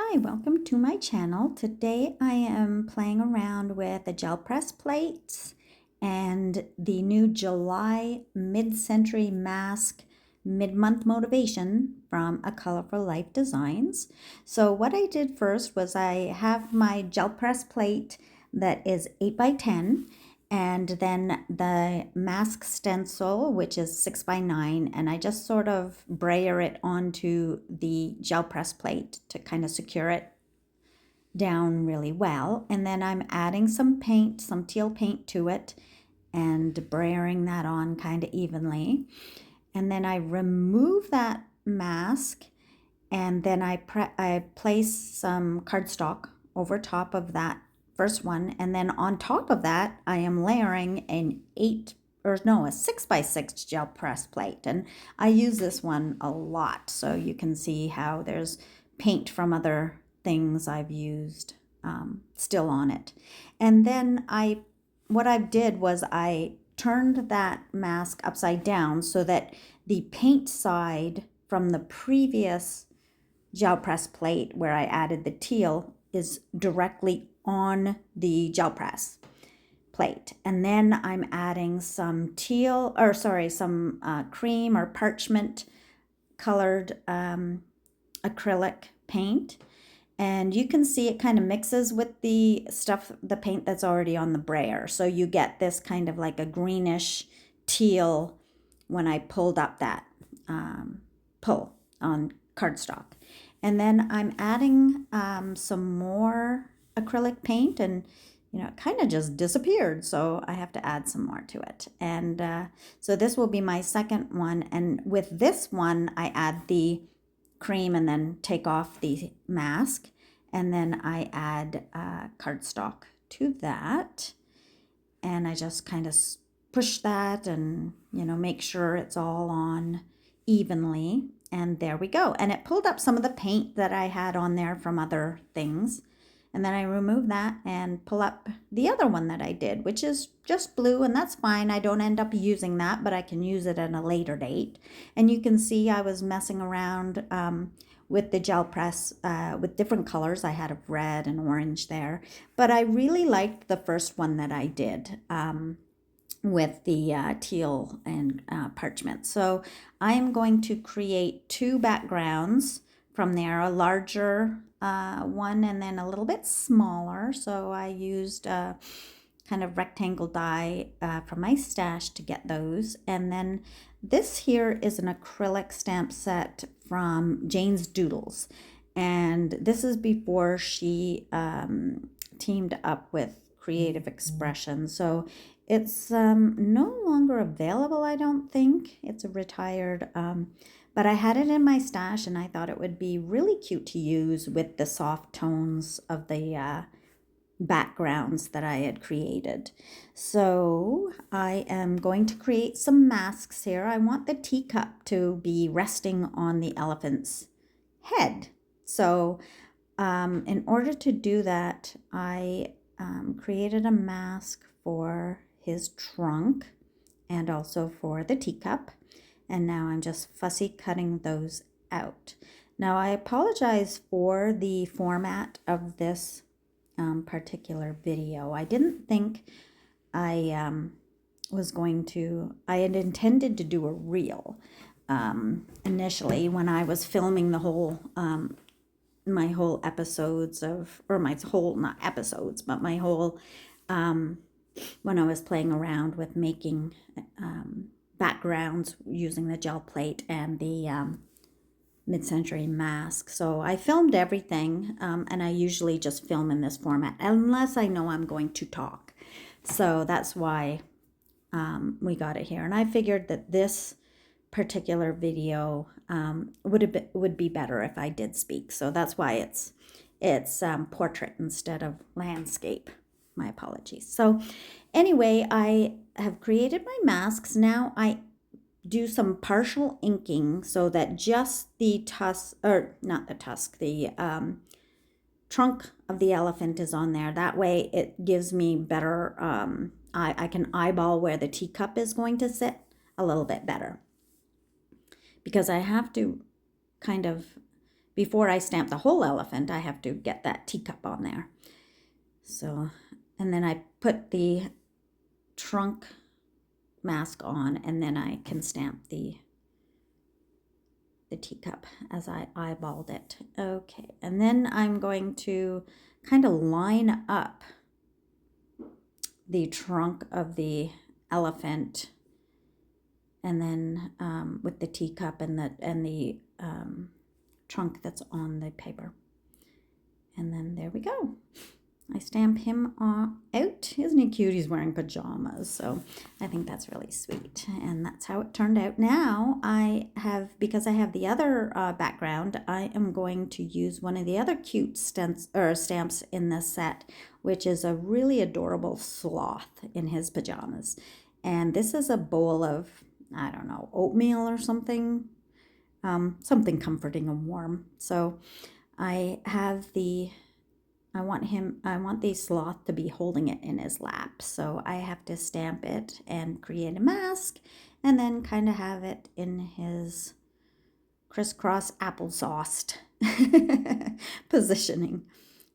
Hi, welcome to my channel. Today I am playing around with the gel press plates and the new July mid-century mask mid-month motivation from A Colorful Life Designs. So what I did first was I have my gel press plate that is 8 by 10, and then the mask stencil, which is 6 by 9, and I just sort of brayer it onto the gel press plate to kind of secure it down really well. And then I'm adding some paint, some teal paint to it, and brayering that on kind of evenly. And then I remove that mask, and then I place some cardstock over top of that first one, and then on top of that I am layering a 6 by 6 gel press plate, and I use this one a lot, so you can see how there's paint from other things I've used still on it. And then what I did was I turned that mask upside down so that the paint side from the previous gel press plate where I added the teal is directly on the gel press plate. And then I'm adding some cream or parchment colored acrylic paint. And you can see it kind of mixes with the paint that's already on the brayer. So you get this kind of like a greenish teal when I pulled up that pull on cardstock. And then I'm adding some more acrylic paint, and it kind of just disappeared, so I have to add some more to it. And so this will be my second one, and with this one I add the cream and then take off the mask, and then I add cardstock to that, and I just kind of push that and make sure it's all on evenly. And there we go. And it pulled up some of the paint that I had on there from other things. And then I remove that and pull up the other one that I did, which is just blue, and that's fine. I don't end up using that, but I can use it at a later date. And you can see I was messing around with the gel press with different colors. I had a red and orange there, but I really liked the first one that I did. With the teal and parchment. So I'm going to create two backgrounds from there, a larger one and then a little bit smaller. So I used kind of rectangle die from my stash to get those. And then this here is an acrylic stamp set from Jane's Doodles. And this is before she teamed up with Creative Expression. So it's no longer available, I don't think. It's a retired, but I had it in my stash, and I thought it would be really cute to use with the soft tones of the backgrounds that I had created. So I am going to create some masks here. I want the teacup to be resting on the elephant's head. So in order to do that, I created a mask for his trunk and also for the teacup, and now I'm just fussy cutting those out. Now I apologize for the format of this particular video. I didn't think I had intended to do a reel initially when I was filming the whole my whole episodes of, or my whole, not episodes, but my whole when I was playing around with making backgrounds using the gel plate and the mid-century mask. So I filmed everything, and I usually just film in this format unless I know I'm going to talk. So that's why we got it here. And I figured that this particular video would be better if I did speak. So that's why it's portrait instead of landscape. My apologies. So anyway, I have created my masks. Now I do some partial inking so that just the trunk of the elephant is on there. That way it gives me better, I can eyeball where the teacup is going to sit a little bit better. Because I have to kind of before I stamp the whole elephant, I have to get that teacup on there. So, and then I put the trunk mask on, and then I can stamp the teacup as I eyeballed it. Okay, and then I'm going to kind of line up the trunk of the elephant, and then with the teacup and the trunk that's on the paper. And then there we go. I stamp him out. Isn't he cute? He's wearing pajamas. So I think that's really sweet. And that's how it turned out. Now because I have the other background, I am going to use one of the other cute stamps in this set, which is a really adorable sloth in his pajamas. And this is a bowl of, I don't know, oatmeal or something. Something comforting and warm. So I want the sloth to be holding it in his lap. So I have to stamp it and create a mask, and then kind of have it in his crisscross applesauce positioning.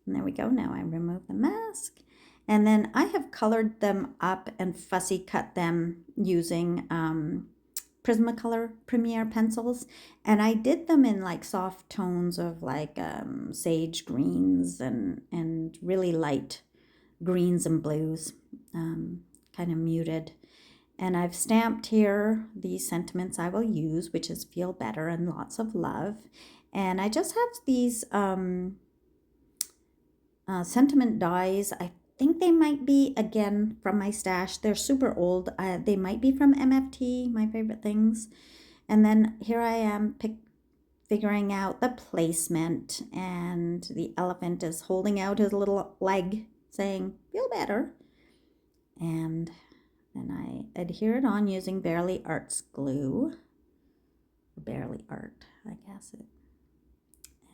And there we go. Now I remove the mask. And then I have colored them up and fussy cut them using Prismacolor Premier pencils, and I did them in like soft tones of like sage greens and really light greens and blues, kind of muted. And I've stamped here these sentiments I will use, which is feel better and lots of love. And I just have these sentiment dies. I think they might be, again, from my stash. They're super old. They might be from MFT, my favorite things. And then here I am figuring out the placement, and the elephant is holding out his little leg saying, feel better. And then I adhere it on using Barely Art's glue. Barely Art, I guess.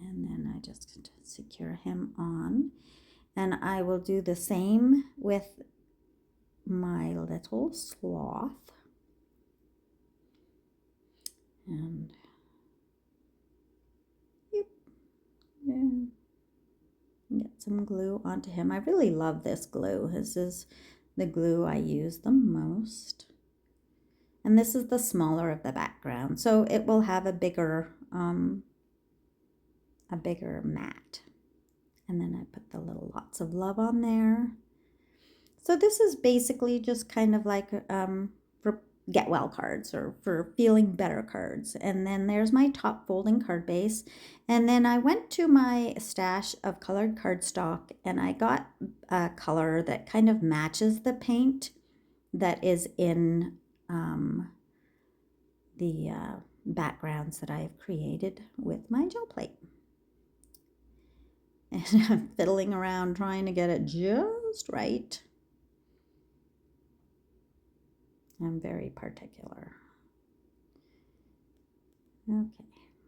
And then I just secure him on. And I will do the same with my little sloth. And get some glue onto him. I really love this glue. This is the glue I use the most. And this is the smaller of the background, so it will have a bigger mat. And then I put the little lots of love on there. So this is basically just kind of like for get well cards or for feeling better cards. And then there's my top folding card base. And then I went to my stash of colored cardstock, and I got a color that kind of matches the paint that is in the backgrounds that I have created with my gel plate. And I'm fiddling around trying to get it just right. I'm very particular. Okay,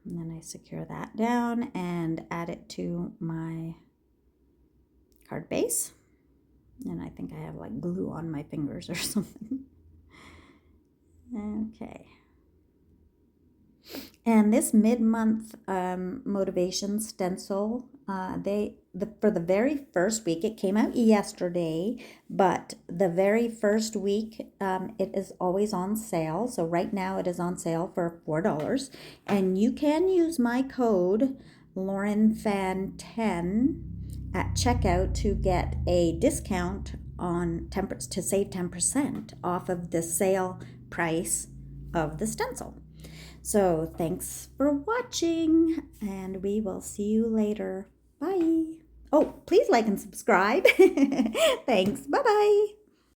and then I secure that down and add it to my card base. And I think I have like glue on my fingers or something. Okay. And this mid-month motivation stencil, for the very first week, it came out yesterday, but the very first week, it is always on sale. So right now it is on sale for $4, and you can use my code LaurenFan10 at checkout to get a discount on to save 10% off of the sale price of the stencil. So thanks for watching, and we will see you later. Bye. Oh, please like and subscribe. Thanks. Bye-bye.